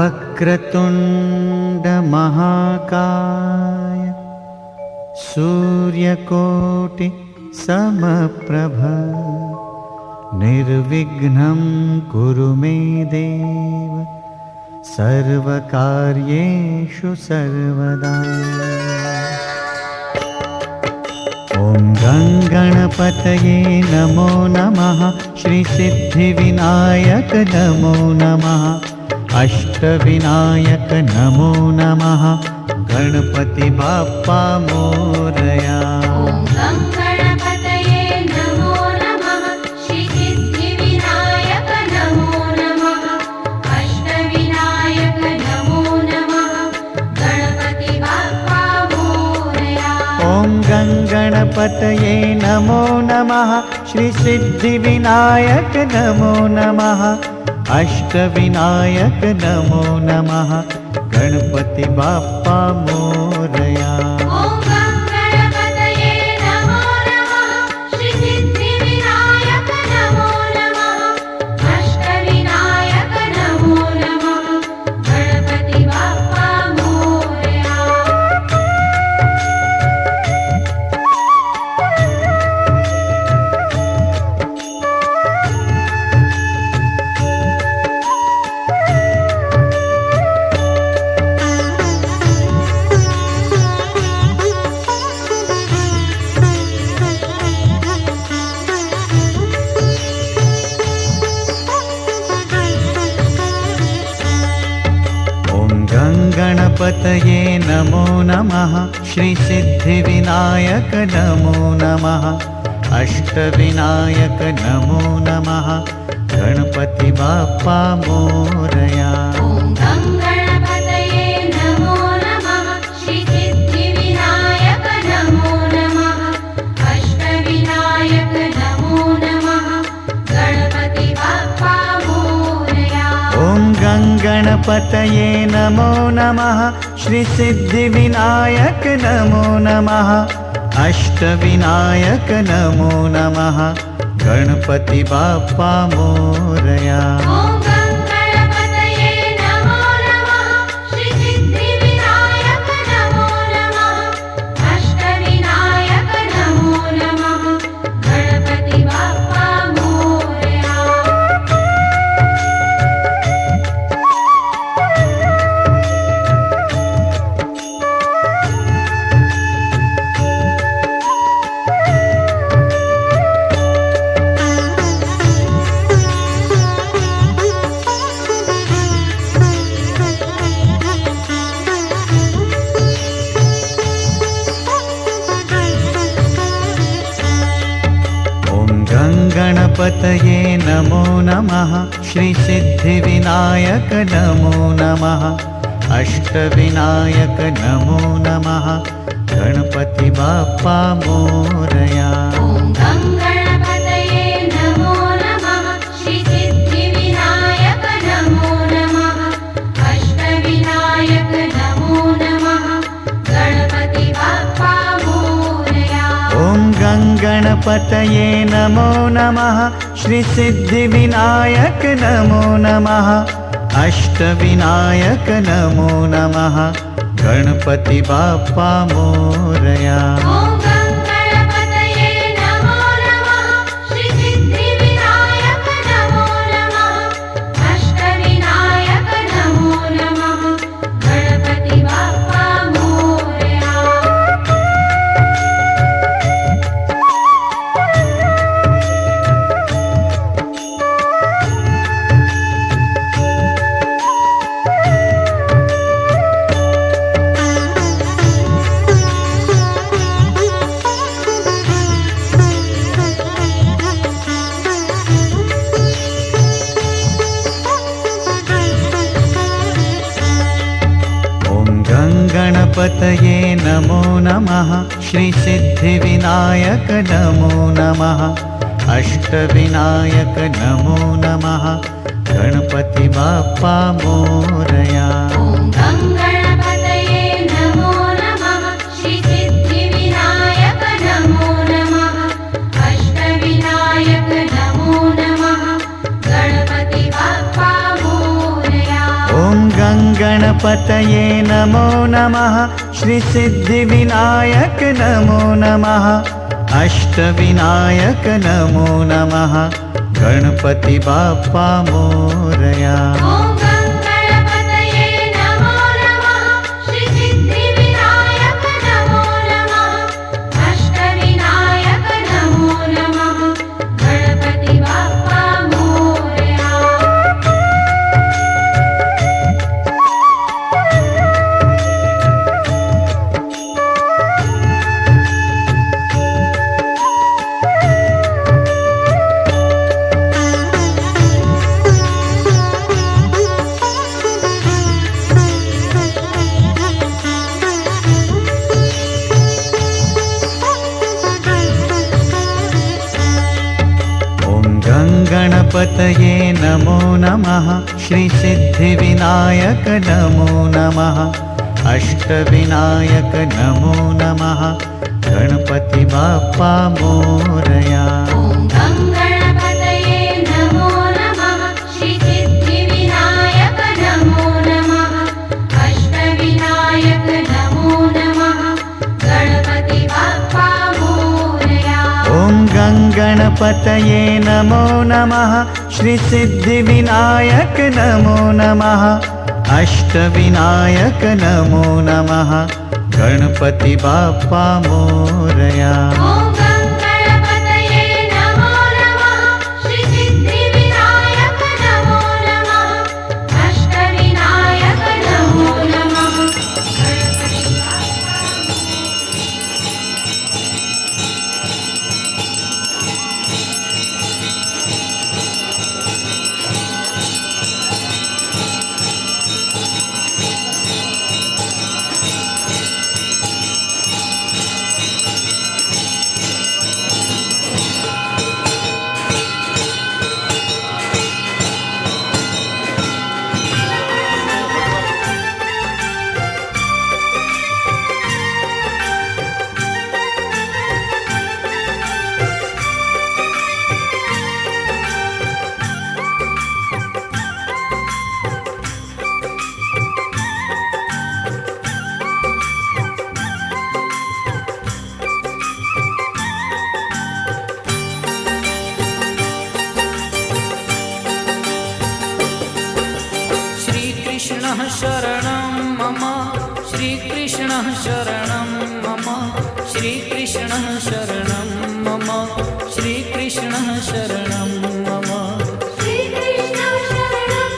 वक्रतुंड महाकाय सूर्यकोटि समप्रभ निर्विघ्नं कुरु मे देव सर्वकार्येषु सर्वदा। ॐ गणपतये नमो नमः। श्री सिद्धिविनायक नमो नमः। अष्टविनायक नमो नमः। गणपति बाप्पा मोरया। गणपतये नमो नमः। श्री सिद्धिविनायक नमो नमः। अष्टविनायक नमो नमः। गणपति बाप्पा मोरया। ॐ गणपतये नमो नमः। श्री सिद्धिविनायक नमो नमः। अष्टविनायक नमो नमः। गणपति बाप्पा मोरया। गणपतये नमो नमः। श्री सिद्धिविनायक नमो नमः। अष्टविनायक नमो नमः। गणपति बाप्पा मोरया। गणपतये नमो नमः। श्री सिद्धिविनायक नमो नमः। अष्टविनायक नमो नमः। गणपति बाप्पा मोरया। गणपतये नमो नमः। श्री सिद्धिविनायक नमो नमः। अष्टविनायक नमो नमः। गणपति बाप्पा मोरया। ॐ गणपतये नमो नमः। श्री सिद्धिविनायक नमो नमः। अष्टविनायक नमो नमः। गणपति बाप्पा मोरया। गणपतये नमो नमः। श्री सिद्धिविनायक नमो नमः। अष्टविनायक नमो नमः। गणपति बाप्पा मोरया। गणपतये नमो नमः। श्री सिद्धिविनायक नमो नमः। अष्टविनायक नमो नमः। गणपति बाप्पा मोरया। गणपतये नमो नमः। श्री सिद्धिविनायक नमो नमः। अष्टविनायक नमो नमः। गणपति बाप्पा मोरया। ॐ गणपतये नमो नमः। श्री सिद्धिविनायक नमो नमः। अष्टविनायक नमो नमः। गणपति बाप्पा मोरया। गणपतये नमो नमः। श्री सिद्धिविनायक नमो नमः। अष्टविनायक नमो नमः। गणपति बाप्पा मोरया। गणपतये नमो नमः। श्री सिद्धिविनायक नमो नमः। अष्टविनायक नमो नमः। गणपति बाप्पा मोरया। गणपतये नमो नमः। श्री सिद्धिविनायक नमो नमः। अष्टविनायक नमो नमः। गणपति बाप्पा मोरया। गणपतये नमो नमः श्रीसिद्धिविनायक नमो नमः अष्टविनायक नमो नमः गणपति बाप्पा मोरया। ॐ गणपतये नमो नमः श्रीसिद्धिविनायक नमो नमः अष्टविनायक नमो नमः गणपति बाप्पा मोरया। गणपतये नमो नमः श्रीसिद्धिविनायक नमो नमः अष्टविनायक नमो नमः गणपति बाप्पा मोरया। ॐ गणपतये नमो नमः श्रीसिद्धिविनायक नमो नमः अष्टविनायक नमो नमः गणपति बाप्पा मोरया। ॐ गणपतये नमो नमः श्रीसिद्धिविनायक नमो नमः अष्टविनायक नमो नमः गणपति बाप्पा मोरया। ॐ गणपतये नमो नमः श्रीसिद्धिविनायक नमो नमः अष्टविनायक नमो नमः गणपति श्रीकृष्णः शरणं मम श्रीकृष्णः शरणं मम श्रीकृष्णः शरणं मम श्रीकृष्णः शरणं मम श्रीकृष्ण शरणं मम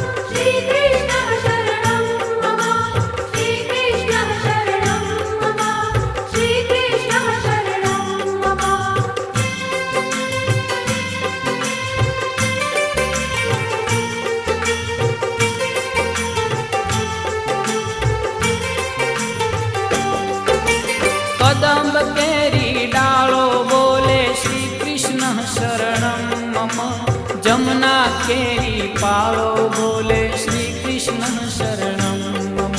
श्रीकृष्ण शरणं मम श्रीकृष्ण शरणं मम श्रीकृष्ण शरणं मम। कदम्ब केरी डालो बोले श्रीकृष्णः शरणं मम जमुना केरी पालो बोले श्रीकृष्णः शरणं मम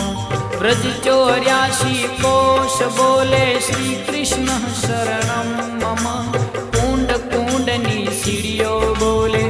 व्रज 84 कोश बोले श्रीकृष्णः शरणं मम कुंड कुंडनी सीढ़ियो बोले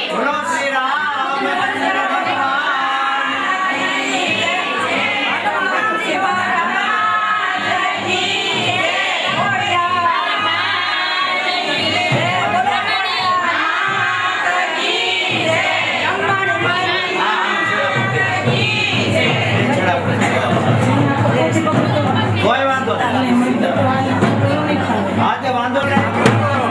બોલો શ્રી રામચંદ્ર ભગવાન કોઈ વાંધો નહીં. હા તે વાંધો નહીં.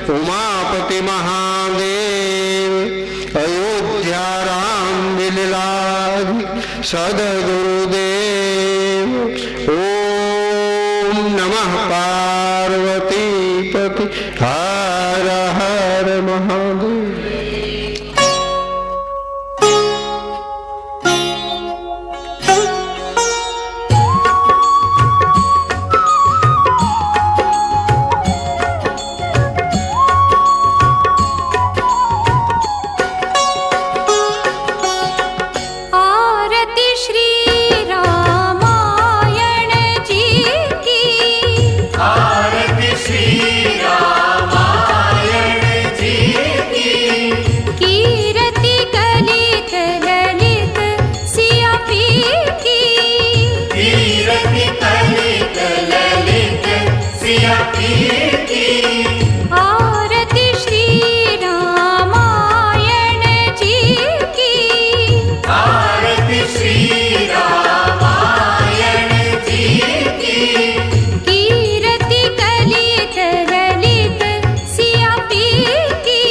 उमापति महादेव अयोध्या राम दिलराज सदगुरुदेव। ओम नमः पार्वती पति हर हर महादेव। आरती श्री रामायण जी की। आरती श्री रामायण जी की। कीरति कलित ललित सिया पी की। कीरति कलित ललित सिया पी की। आरती श्री रामायण जी की। आरती श्री रामायण जी की। कीरति कलित ललित सिया पी की।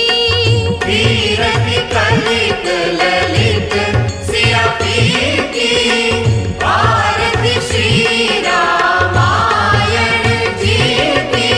कीरति कलित ललित सिया पी की। आरती श्री रामायण जी की।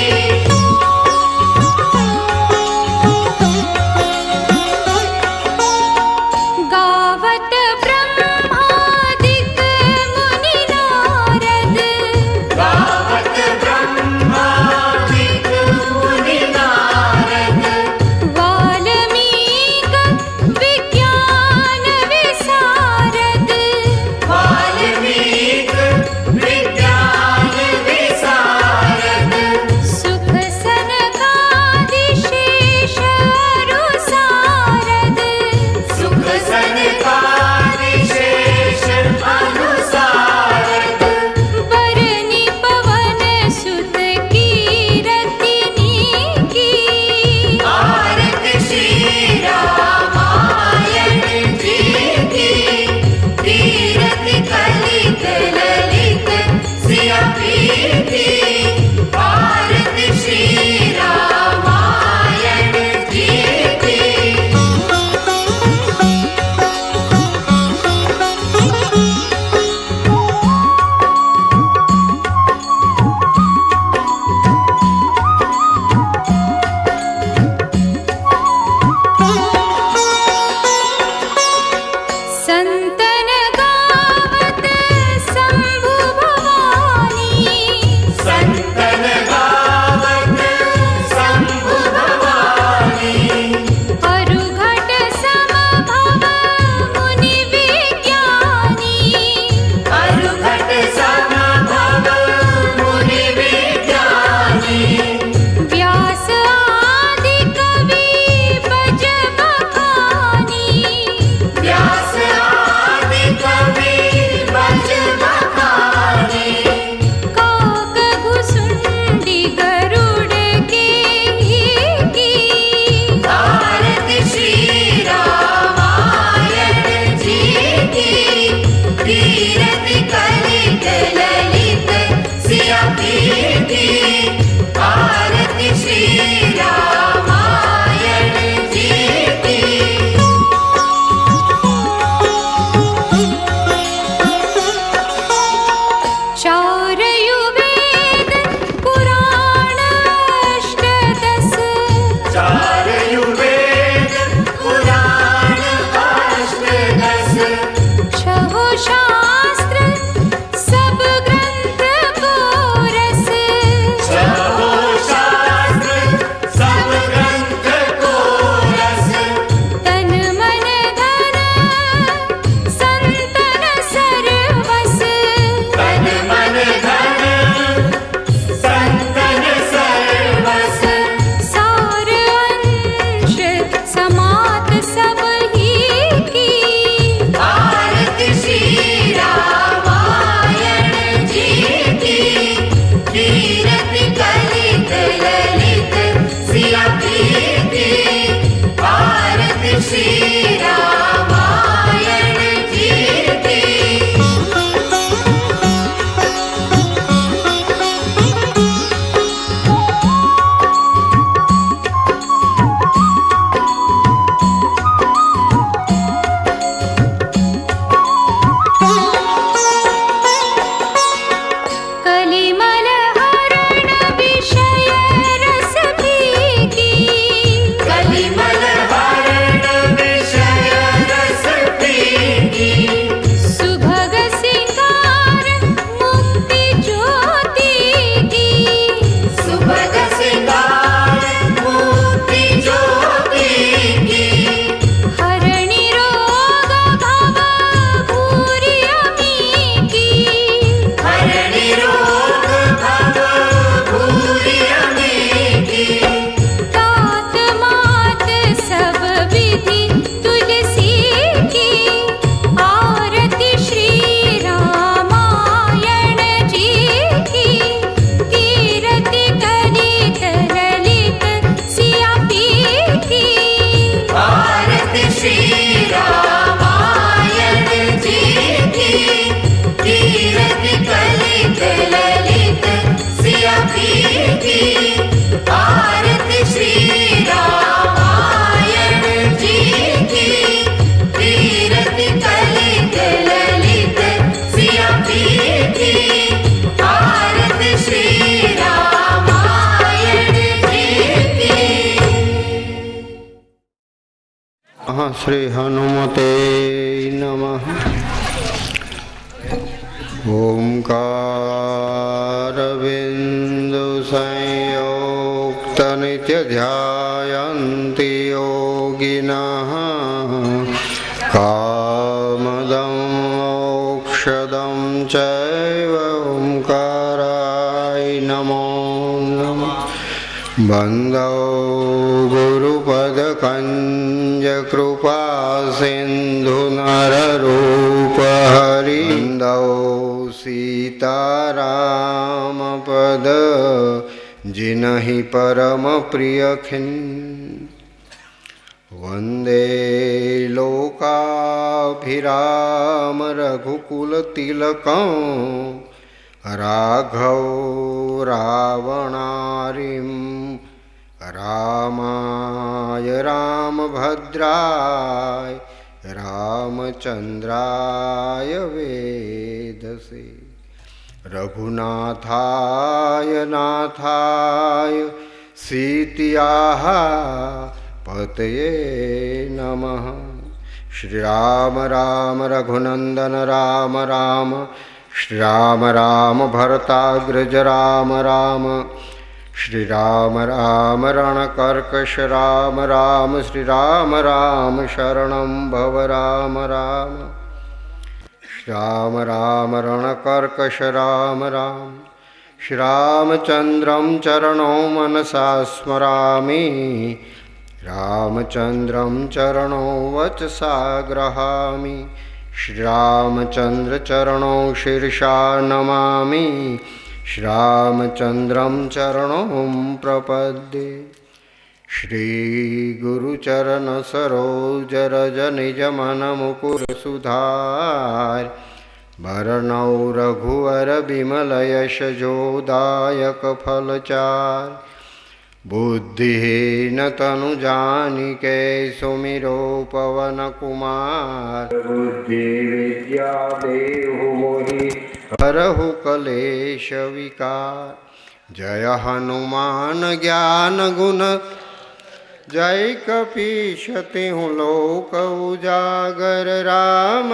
की आरती श्री रामायण जी की तीरथ कलित ललित सिया पीर की आरती श्री रामायण जी की। श्री हनुमते नमः। ओंकार बिंदु संयुक्त नित्य ध्यायन्ति योगिनः कामदं मोक्षदं चैव ओंकाराय नमो नमः। बन्दो गुरुपदकञ्ज कृपा सिन्धु नररूप हरिन्दो सीताराम पद जिनहि परम प्रिय खिन। वन्दे लोकाभिराम रघुकुल तिलकं राघव रावणारिं रामाय रामभद्राय रामचन्द्राय वेदसे। रघुनाथाय नाथाय सीतायाः पतये नमः। श्री राम राम रघुनंदन राम राम श्री राम राम भरताग्रज राम राम श्री राम राम रणकर्कश राम राम श्री राम राम शरणं भव राम राम राम राम रणकर्कश राम राम। श्री रामचन्द्रं चरणौ मनसा स्मरामि रामचन्द्रं चरणौ वचसा गृहामि। श्री रामचन्द्र चरणौ शीर्षा नमामि श्रीरामचन्द्रं चरणं प्रपद्ये। श्री गुरुचरण सरोज रज निज मन मुकुर सुधार वरणौ रघुवर विमल यश जोदायक फलचार। बुद्धिहीन तनु जानिके सुमिरो पवन कुमार। बुद्धि विद्या देहु मोहि हरहु कलेश विकार। जय हनुमान ज्ञान गुण जय कपीश तिहुँ लोक उजागर। राम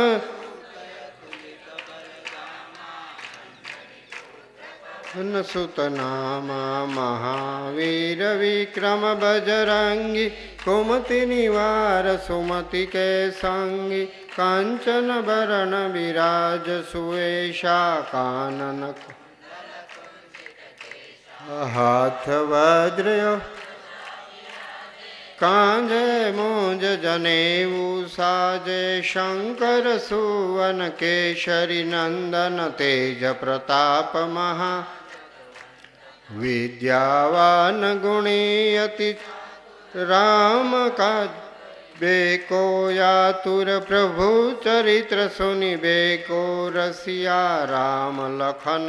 सुत नामा महावीर विक्रम बजरंगी। कुमति निवार सुमति के संगी। कांचन बरन विराज सुवेशा कानन हाथ वज्र कांजे मूंज जनेऊ साजे। शंकर सुवन केशरी नंदन तेज प्रताप महा। विद्यावान गुणी अति राम काज बेको यातुर प्रभु चरित्र सुनि बेको रसिया। राम लखन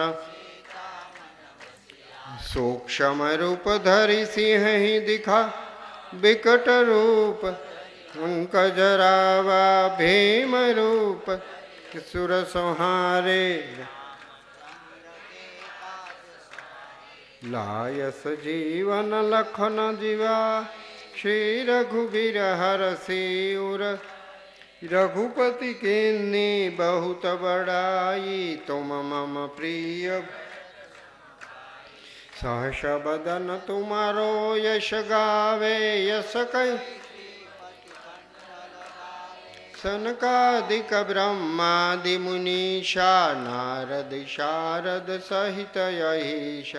सूक्ष्म रूप धरि सिंह ही दिखा। विकट रूप पंकज रावा भीम रूप सुर संहारे। लायस जीवन लखन जीवा। श्री रघुबीर हरषि उर। रघुपति किन्नी बहुत बड़ाई तुम मम प्रिय। सहस बदन तुम्हारो यश गावे यश कई। सनकादिक ब्रह्मादि मुनीषा नारद शारद सहित यहीश।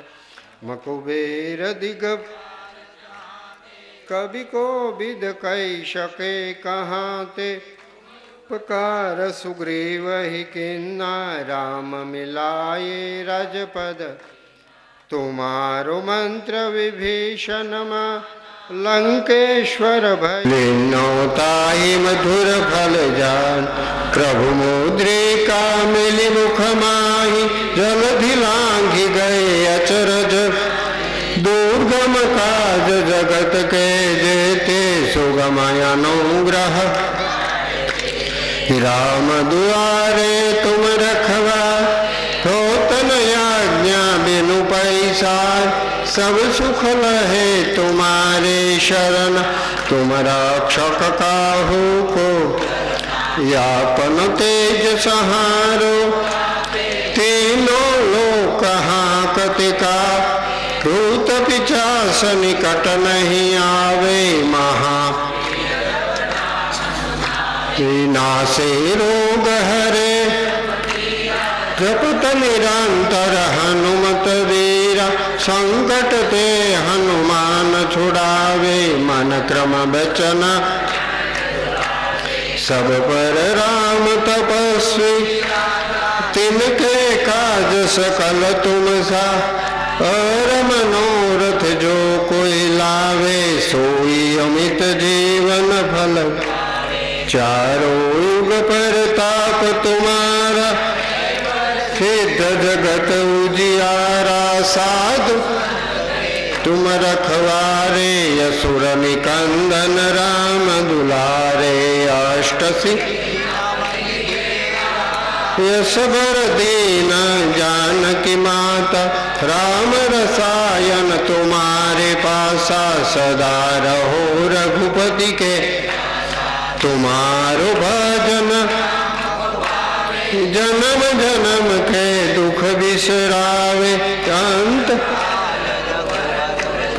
मकुबेर दिग कवि को विद कई सके कहाँ ते। उपकार सुग्रीव ही किन्ना राम मिलाए राजपद। तुम्हारो मंत्र विभीषण मां लंकेश्वर भय। लीनोताहि मधुर फल जान प्रभु मुद्रिका मिली मुख माहि। जलधि लांघि गए अचरज काज जगत के जेते सुगमय अनुग्रह राम दुआरे तुम रखवा हो तन आज्ञा बिनु पैसा सब सुख लहे तुम्हारे शरण तुम रक्षक काहू को यापन तेज सहारो तीनों लोक हाकति का भूत पिशाच निकट नहीं आवे महा नासे रोग हरे जपत निरंतर हनुमत वीरा संकट ते हनुमान छुड़ावे मन क्रम बचन सब पर राम तपस्वी तिनके काज सकल तुम सा और मनोरथ जो कोई लावे सोई अमित जीवन फल चारों युग प्रताप तुम्हारा सिद्ध जगत उजियारा साधु तुम रखवारे असुर निकंदन राम दुलारे अष्ट यश बर दीन जानकी माता राम रसायन तुम्हारे पासा सदा रहो रघुपति के तुम्हारो भजन जन्म जन्म के दुख बिसरावे अंत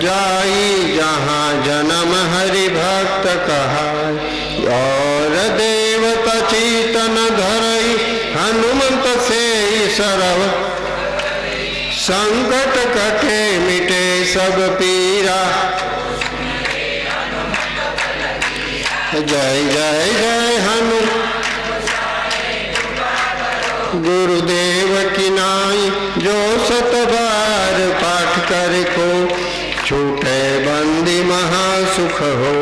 जाई जहाँ जन्म हरि भक्त कहाय और देवता चीतन धरई हनुमंत से सरव संकट कटे मिटे सब पीरा जय जय जय हनु गुरुदेव की नाई जो सत बार पाठ कर को छूटे बंदी महासुख हो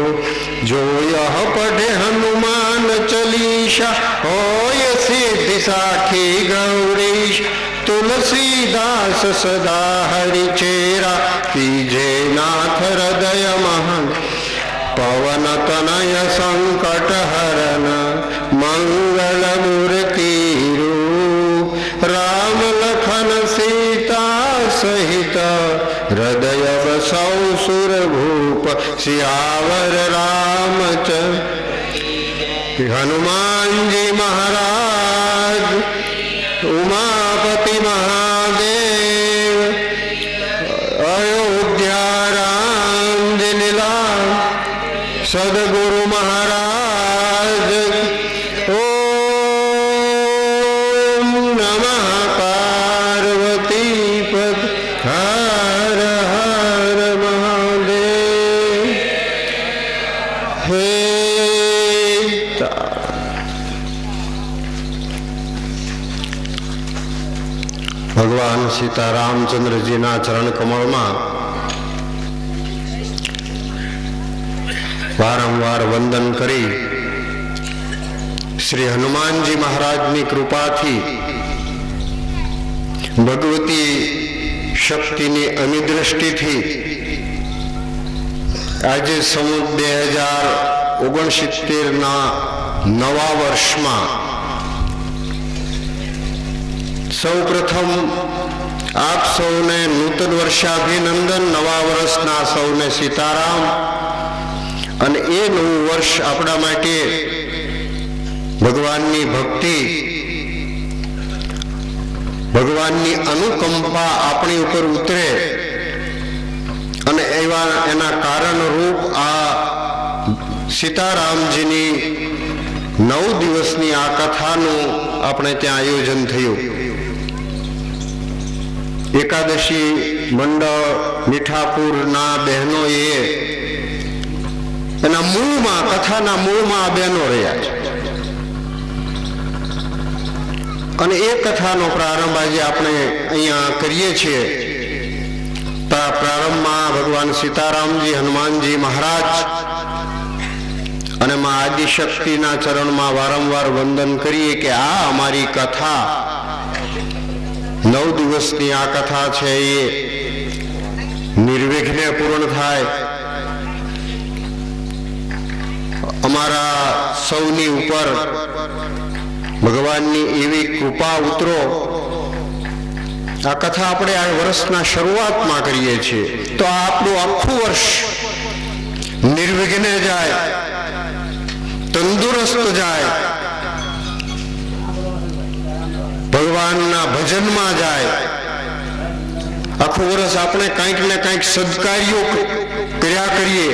जो यह पढ़े हनुमान चालीसा हो ये सिद्धि साखी गौरीश तुलसीदास सदा हरि चेरा कीजे नाथ हृदय महन पवन तनय संकट हरन मंगल मूर्ति राम लखन सीता सहित हृदय बसौ सुर भूप सियावर रामचंद्र हनुमान जी महाराज उमापति महादेव अयोध्या राम दिला सदगुरु महाराज ओम नमः पार्वती पद हर हर महादेव हे भगवान सीता रामचंद्र जी ना चरण कमल में वारंवार वंदन करी श्री हनुमान जी महाराज की कृपा थी भगवती शक्ति की अमिदृष्टि थी आज संवत 2069 ना नवा वर्ष में सौ प्रथम आप सौने नूतन वर्षाभिनंदन नवा वर्षना सौने सीताराम અને એ નવું વર્ષ આપણા માટે ભગવાનની ભક્તિ ભગવાનની અનુકંપા આપણી ઉપર ઉતરે અને એના કારણરૂપ આ સીતારામજીની 9 દિવસની આ કથાનું આપણે ત્યાં આયોજન થયું એકાદશી મંડળ મીઠાપુરના બહેનોએ એના મૂળમાં કથાના મૂળમાં આ બહેનો રહ્યા છે અને એ કથાનો પ્રારંભ આજે આપણે અહીંયા કરીએ છીએ પ્રારંભમાં ભગવાન સીતારામજી હનુમાનજી મહારાજ અને માં આદિશક્તિના ચરણમાં વારંવાર વંદન કરીએ કે આ અમારી કથા 9 દિવસની આ કથા છે એ નિર્વિઘ્ને ધીમે પૂર્ણ થાય. અમારા સૌની ઉપર ભગવાનની એવી કૃપા ઉતરો. આ કથા આપણે આ વર્ષના શરૂઆતમાં કરીએ છીએ તો આ આપણું આખું વર્ષ નિર્વિઘ્ને જાય, તંદુરસ્ત જાય, ભગવાનના ભજનમાં જાય. આખું વર્ષ આપણે કંઈક ને કંઈક સદકાર્યો કર્યા કરીએ.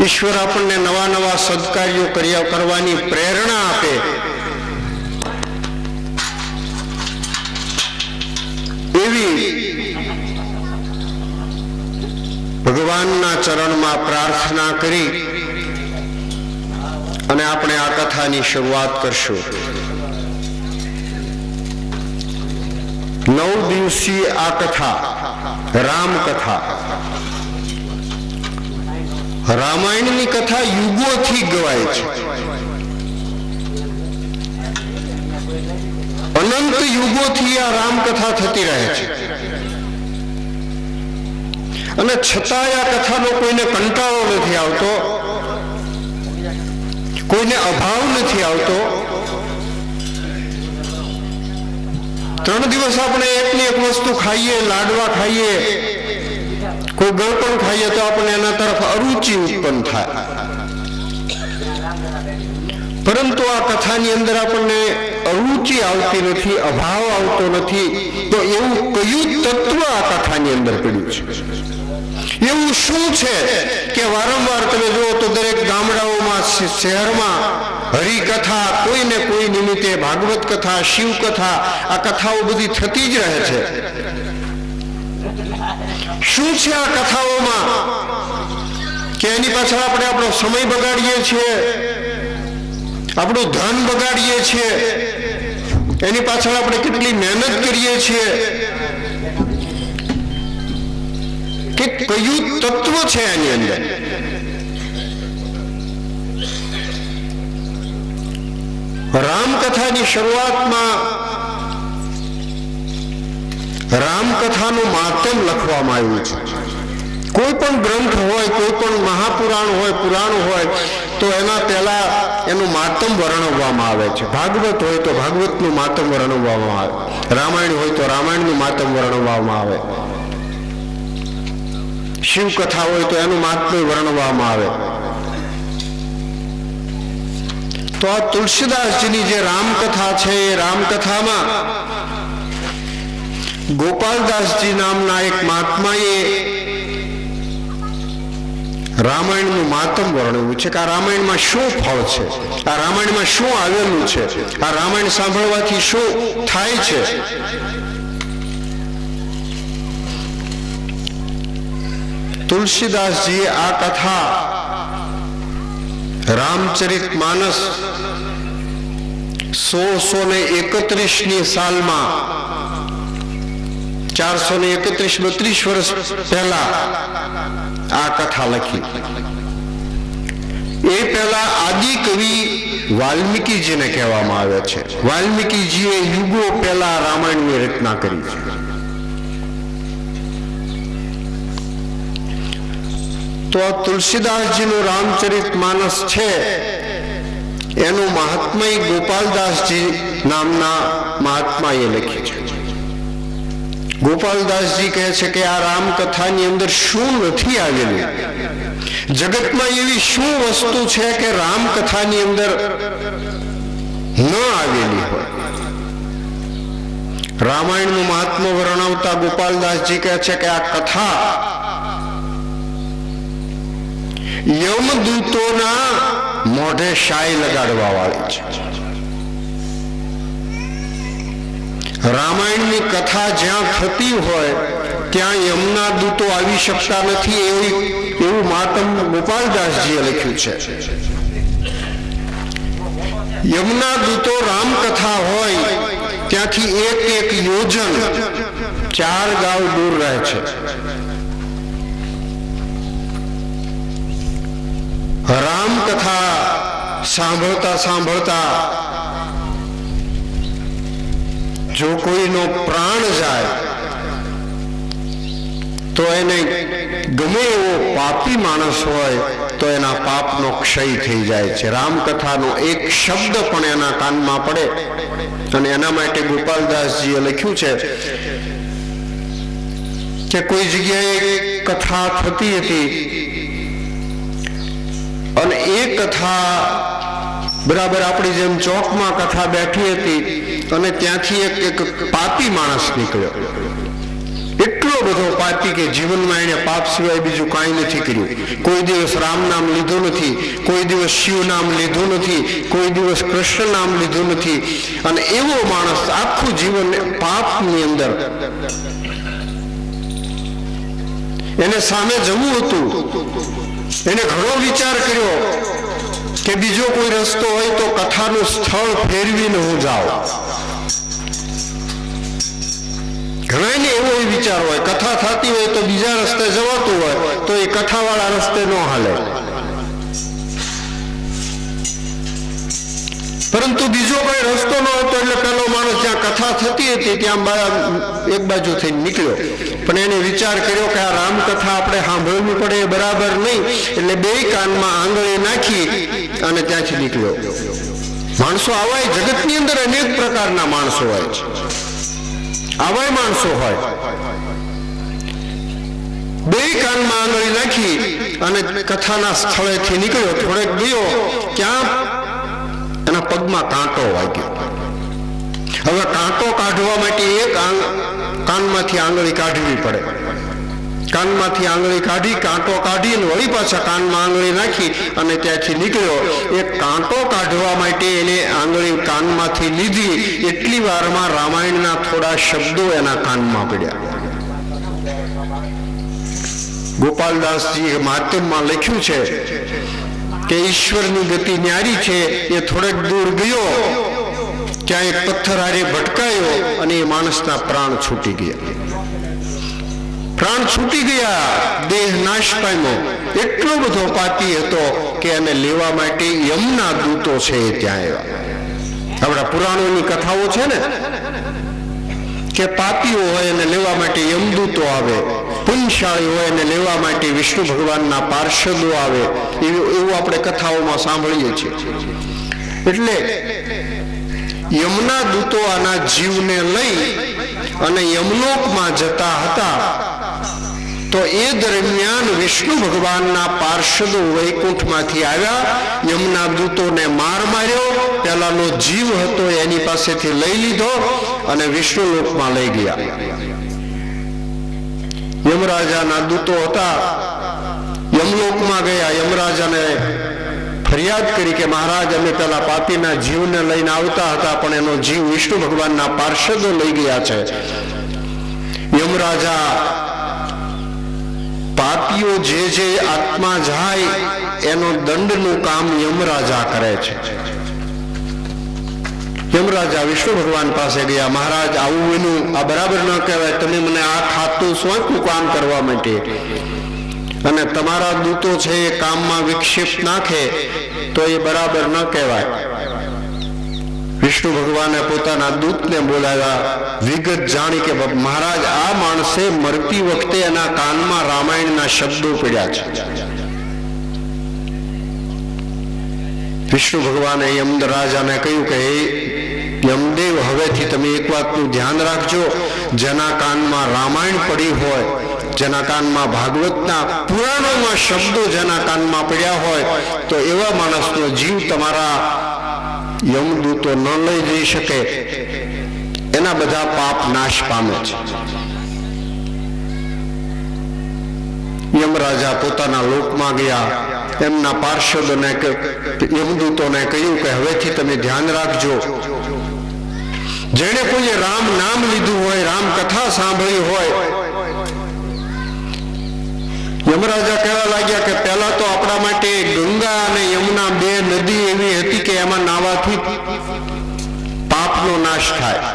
ઈશ્વર આપણને નવા નવા સદકાર્યો કરવાની પ્રેરણા આપે. એવી ભગવાનના ચરણમાં પ્રાર્થના કરી અને આપણે આ કથાની શરૂઆત કરશું. 9 દિવસીય આ કથા રામ કથા. રામાયણની કથા યુગોથી ગવાય છે. અનંત યુગોથી આ રામકથા થતી રહે છે અને છતાંય આ કથાનો કોઈને કંટાળો નથી આવતો, કોઈને અભાવ નથી આવતો. 3 દિવસ આપણે એકની એક વસ્તુ ખાઈએ, લાડવા ખાઈએ, કોઈ ગળપણ ખાઈએ તો આપણે એના તરફ અરુચિ ઉત્પન્ન થાય. પરંતુ આ કથાની અંદર આપણને અરુચિ આવતી નથી, અભાવ આવતો નથી. તો એવું કયું તત્વ આ કથાની અંદર પડ્યું છે? એવું શું છે કે વારંવાર તમે જુઓ તો દરેક ગામડાઓમાં, શહેરમાં હરિકથા, કોઈને કોઈ નિમિત્તે ભાગવત કથા, શિવ કથા, આ કથાઓ બધી થતી જ રહે છે. શું છે આ કથાઓમાં કે એની પાછળ આપણે આપણો સમય બગાડીએ છીએ, આપણું ધન બગાડીએ છીએ, એની પાછળ આપણે કેટલી મહેનત કરીએ છીએ? કે કયું તત્વ છે એની અંદર? રામકથાની શરૂઆતમાં રામકથાનું માતમ લખવામાં આવ્યું છે. કોઈ પણ ગ્રંથ હોય, કોઈ પણ મહાપુરાણ હોય, પુરાણ હોય તો એના પહેલા એનું માતમ વર્ણવવામાં આવે છે. ભાગવત હોય તો ભાગવતનું માતમ વર્ણવવામાં આવે, રામાયણ હોય તો રામાયણનું માતમ વર્ણવવામાં આવે, શિવ કથા હોય તો એનું મહાત્મ્ય વર્ણવવામાં આવે. તો આ તુલસીદાસજીની જે રામકથા છે એ રામકથામાં ગોપાલદાસજી નામના એક મહાત્માએ રામાયણનું માતમ વર્ણવ્યું છે કે આ રામાયણમાં શું ફળ છે, આ રામાયણમાં શું આવેલું છે, આ રામાયણ સાંભળવાથી શું થાય છે. તુલસીદાસજીએ આ કથા રામચરિતમાનસ 1631ની સાલમાં 431-32 વર્ષ પહેલા આ કથા લખી. એ પહેલા આદિ કવિ વાલ્મીકીજીને કહેવામાં આવે છે. વાલ્મીકીજીએ યુગો પહેલા રામાયણની રચના કરી છે. તો આ તુલસીદાસજીનું રામચરિતમાનસ છે એનું મહાત્મય ગોપાલદાસજી નામના મહાત્માએ લખ્યું છે. ગોપાલદાસજી કહે છે કે આ રામકથાની અંદર શું નથી આવેલું, જગતમાં એવી શું વસ્તુ છે કે રામકથાની અંદર ન આવેલી હોય. રામાયણનું મહાત્મ્ય વર્ણવતા ગોપાલદાસજી કહે છે કે આ કથા યમદૂતોના મોઢે શાય લગાડવા વાળી છે. રામાયણની કથા જ્યાં થતી હોય ત્યાં યમના દૂતો આવી શકતા નથી એવું માતમ ગોપાલદાસજીએ લખ્યું છે. યમના દૂતો રામકથા હોય ત્યાંથી એક યોજન 4 ગાંવ દૂર રહે છે. રામકથા સાંભળતા સાંભળતા જો કોઈનો પ્રાણ જાય તો એને ગમે એવો પાપી માણસ હોય તો એના પાપનો ક્ષય થઈ જાય છે. રામકથાનો એક શબ્દ પણ એના કાનમાં પડે, અને એના માટે ગોપાલદાસજીએ લખ્યું છે કે કોઈ જગ્યાએ કથા થતી હતી અને એ કથા બરાબર આપણી જેમ ચોકમાં કથા બેઠી હતી અને ત્યાંથી એક પાપી માણસ નીકળ્યો. એટલો બધો પાપી કે જીવનમાં એને પાપ સિવાય બીજું કાંઈ નથી કર્યું. કોઈ દિવસ રામ નામ લીધું નથી, કોઈ દિવસ શિવ નામ લીધું નથી, કોઈ દિવસ કૃષ્ણ નામ લીધું નથી, અને એવો માણસ આખું જીવન પાપની અંદર. એને સામે જવું હતું, એને ઘણો વિચાર કર્યો કે બીજો કોઈ રસ્તો હોય તો કથાનું સ્થળ ફેરવીને હું જાઉં. ઘણાને એવો વિચાર હોય, કથા થતી હોય તો બીજા રસ્તે જવાતું હોય તો એ કથાવાળા રસ્તે ન હાલે. પરંતુ બીજો કોઈ રસ્તો ન હતો એટલે પેલો માણસ જ્યાં કથા થતી હતી ત્યાં એક બાજુ થઈ નીકળ્યો. પણ એને વિચાર કર્યો કે આ રામકથા આપણે સાંભળવી પડે એ બરાબર નહીં, એટલે બે કાનમાં આંગળી નાખી અને ત્યાંથી નીકળ્યો. માણસો આવાય, જગતની અંદર અનેક પ્રકારના માણસો હોય છે, આવાય માણસો હોય. બે કાનમાં આંગળી નાખી અને કથાના સ્થળેથી નીકળ્યો. થોડેક ગયો, ક્યાં એના પગમાં કાંટો વાગ્યો. હવે કાંટો કાઢવા માટે એક કાનમાંથી આંગળી કાઢવી પડે. કાનમાંથી આંગળી કાઢી, કાંટો કાઢીને વળી પાછા કાનમાં આંગળી નાખી અને ત્યાંથી નીકળ્યો. એક કાંટો કાઢવા માટે એને આંગળી કાનમાંથી લીધી, એટલી વારમાં રામાયણના થોડા શબ્દો એના કાનમાં પડ્યા. ગોપાલદાસજી માધ્યમમાં લખ્યું છે કે ઈશ્વરની ગતિ ન્યારી છે. એ થોડેક દૂર ગયો, ત્યાં એક પથ્થર હારે ભટકાયો અને એ માણસના પ્રાણ છૂટી ગયા. પ્રાણ છૂટી ગયા, દેહ નાશ પામ્યો. એટલો બધો પાપી હતો કે એને લેવા માટે યમના દૂતો છે એ ત્યાં આવ્યા. આપણા પુરાણોની કથાઓ છે ને કે પાપીઓ હોય એને લેવા માટે યમદૂતો આવે, પુણ્યશાળી હોય એને લેવા માટે વિષ્ણુ ભગવાનના પાર્ષદો આવે, એવું આપણે કથાઓમાં સાંભળીએ છીએ. એટલે યમના દૂતો આના જીવને લઈ અને યમલોકમાં જતા હતા. તો એ દરમિયાન વિષ્ણુ ભગવાનના પાર્ષદો વૈકુંઠમાંથી આવ્યા, યમના દૂતોને માર માર્યો, પેલાનો જીવ હતો એની પાસેથી લઈ લીધો અને વિષ્ણુ લોકમાં લઈ ગયા. યમરાજાના દૂતો હતા, યમલોકમાં ગયા. યમરાજાને ફરિયાદ કરી કે મહારાજ, અમે પેલા પાપીના જીવને લઈને આવતા હતા પણ એનો જીવ વિષ્ણુ ભગવાનના પાર્ષદો લઈ ગયા છે. યમરાજા પાપીઓ જે આત્મા જાય એનો દંડનું કામ યમરાજા કરે છે. યમરાજા વિષ્ણુ ભગવાન પાસે ગયા, મહારાજ આવું એનું આ બરાબર ન કહેવાય, તમે મને આ ખાતું સોંપ્યું કામ કરવા માટે અને તમારા દૂતો છે એ કામમાં વિક્ષેપ નાખે તો એ બરાબર ન કહેવાય. વિષ્ણુ ભગવાને પોતાના દૂતને બોલાવ્યા, વિગત જાણી કે મહારાજ આ માણસે મરતી વખતે એના કાનમાં રામાયણના શબ્દો પડ્યા છે. વિષ્ણુ ભગવાને યમરાજાને કહ્યું કે હે યમદેવ, હવેથી તમે એક વાતનું ધ્યાન રાખજો, જેના કાનમાં રામાયણ પડી હોય, જેના કાનમાં ભાગવતના પુરાણોમાં શબ્દો જેના કાનમાં પડ્યા હોય તો એવા માણસનો જીવ તમારા યમદૂતો ન લઈ જઈ શકે, એના બધા પાપ નાશ પામે છે. યમરાજા પોતાના લોકમાં ગયા, એમના પાર્ષદોને યમદૂતોને કહ્યું કે હવેથી તમે ધ્યાન રાખજો, જેણે કોઈએ રામ નામ લીધું હોય, રામ કથા સાંભળી હોય. યમરાજા કહેવા લાગ્યા કે પહેલા તો આપણા માટે ગંગા અને યમુના બે નદી એવી હતી કે એમાં નાવાથી પાપનો નાશ થાય,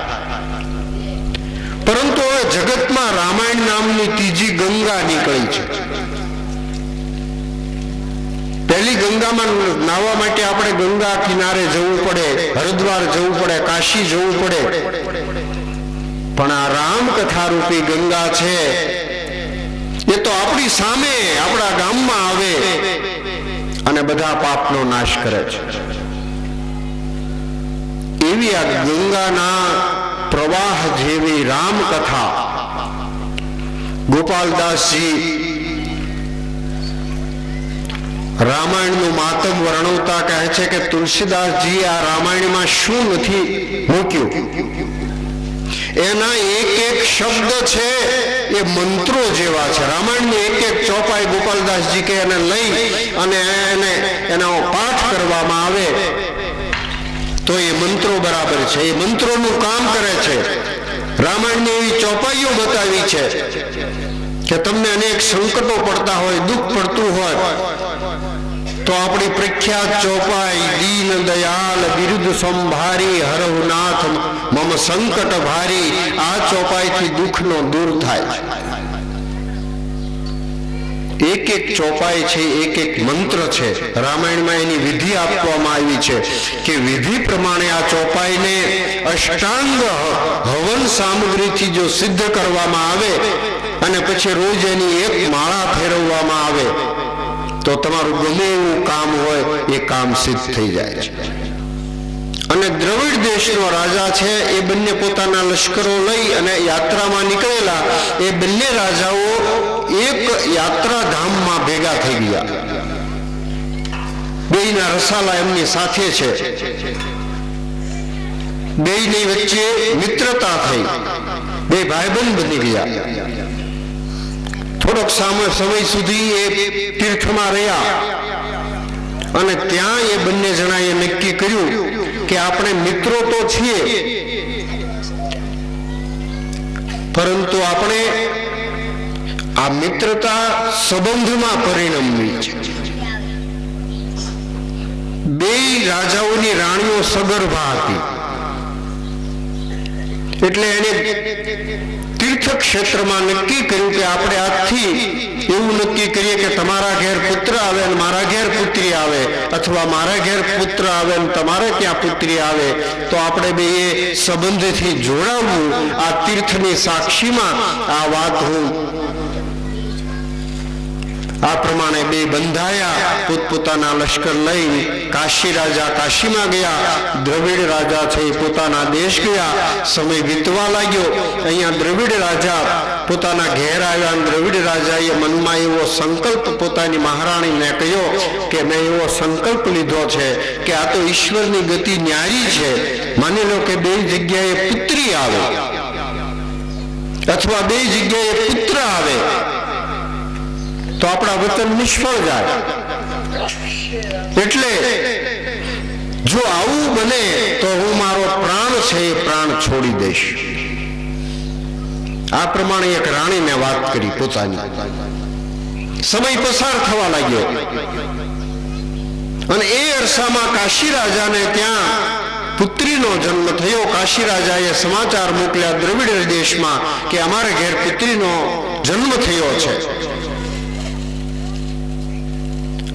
પરંતુ હવે જગતમાં રામાયણ નામની ત્રીજી ગંગા નીકળી છે. પહેલી ગંગામાં નાહવા માટે આપણે ગંગા કિનારે જવું પડે, હરિદ્વાર જવું પડે, કાશી જવું પડે, પણ આ રામકથા રૂપી ગંગા છે એ તો આપણી સામે આપણા ગામમાં આવે અને બધા પાપનો નાશ કરે છે. એવી આ ગંગાના પ્રવાહ જેવી રામકથા ગોપાલદાસજી રામાયણનું માતમ વર્ણવતા કહે છે કે તુલસીદાસજી આ રામાયણમાં શું નથી મૂક્યું. એના એક એક શબ્દ છે એ મંત્રો જેવા છે. રામાયણની એક એક ચોપાઈ ગોપાલદાસજી કે એને લઈ અને એનો પાઠ કરવામાં આવે તો એ મંત્રો બરાબર છે, એ મંત્રોનું કામ કરે છે. રામાયણની એવી ચોપાઈઓ બતાવી છે કે તમને અનેક સંકટો પડતા હોય, દુઃખ પડતું હોય તો આપણી પ્રખ્યાત ચોપાઈ દીન દયાલ બિરુદ સંભારી હરહુનાથ મમ સંકટ ભારી, આ ચોપાઈથી દુઃખનો દૂર થાય છે. એક એક ચોપાઈ છે, એક એક મંત્ર છે. રામાયણમાં એની વિધિ આપવામાં આવી છે કે વિધિ પ્રમાણે આ ચોપાઈને અષ્ટાંગ હવન સામગ્રીથી જો સિદ્ધ કરવામાં આવે અને પછી રોજ એની એક માળા ફેરવવામાં આવે તો તમારું ગમે એવું કામ હોય એ કામ સિદ્ધ થઈ જાય છે. અને દ્રવિડ દેશનો રાજા છે, એ બંને પોતાના લશ્કરો લઈ અને યાત્રામાં નીકળેલા. એ બંને રાજાઓ એક યાત્રાધામમાં ભેગા થઈ ગયા. બેયના રસાલા એમની સાથે છે. બેયની વચ્ચે મિત્રતા થઈ, બે ભાઈબંધ બની ગયા. થોડોક સમય સુધી એ તીર્થમાં રહ્યા અને ત્યાં એ બંને જણાએ નક્કી કર્યું કે આપણે મિત્રો તો છીએ પરંતુ આપણે આ મિત્રતા સંબંધમાં પરિણમવી છે. બે રાજાઓની રાણીઓ સગર્ભા હતી એટલે એને તીર્થ ક્ષેત્રમાં નક્કી કર્યું કે આપણે આજથી એવું નક્કી કરીએ કે તમારા ઘેર પુત્ર આવે અને મારા ઘેર પુત્રી આવે, અથવા મારા ઘેર પુત્ર આવે અને તમારે ત્યાં પુત્રી આવે, તો આપણે બે એ સંબંધથી જોડાવવું. આ તીર્થની સાક્ષીમાં આ વાત હું આ પ્રમાણે બે બંધાયા. પોતપોતાના લશ્કર લઈ કાશી રાજા કાશીમાં ગયા, દ્રવિડ રાજા છે એ પોતાના દેશ ગયા. સમય વીતવા લાગ્યો. અહીંયા દ્રવિડ રાજા પોતાના ઘેર આવ્યા. દ્રવિડ રાજાએ મનમાં એવો સંકલ્પ પોતાની મહારાણીને કહ્યો કે મેં એવો સંકલ્પ લીધો છે કે આ તો ઈશ્વરની ગતિ ન્યારી છે. માની લો કે બે જગ્યાએ પુત્રી આવે અથવા બે જગ્યાએ પુત્ર આવે તો આપણા વતન નિષ્ફળ જાય. એટલે જો આવું બને તો હું મારો પ્રાણ છે એ પ્રાણ છોડી દઈશ. આ પ્રમાણે એક રાણીને વાત કરી પોતાની. સમય પસાર થવા લાગ્યો અને એ અરસામાં કાશી રાજાને ત્યાં પુત્રીનો જન્મ થયો. કાશી રાજાએ સમાચાર મોકલ્યા દ્રવિડ દેશમાં કે અમારા ઘેર પુત્રીનો જન્મ થયો છે.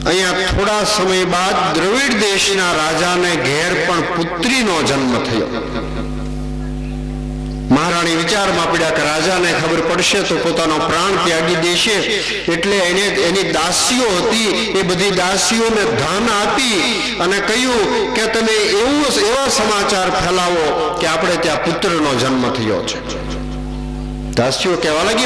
અહીંયા થોડા સમય બાદ દ્રવિડ દેશના રાજાને ઘેર પણ પુત્રીનો જન્મ થયો. મહારાણી વિચારમાં પડ્યા કે રાજાને ખબર પડશે તો પોતાનો પ્રાણ ત્યાગી દેશે. એટલે એને એની દાસીઓ હતી એ બધી દાસીઓને ધન આપી અને કહ્યું કે તમે એવા સમાચાર ફેલાવો કે આપણે ત્યાં પુત્રનો જન્મ થયો છે. દાસીઓ કહેવા લાગી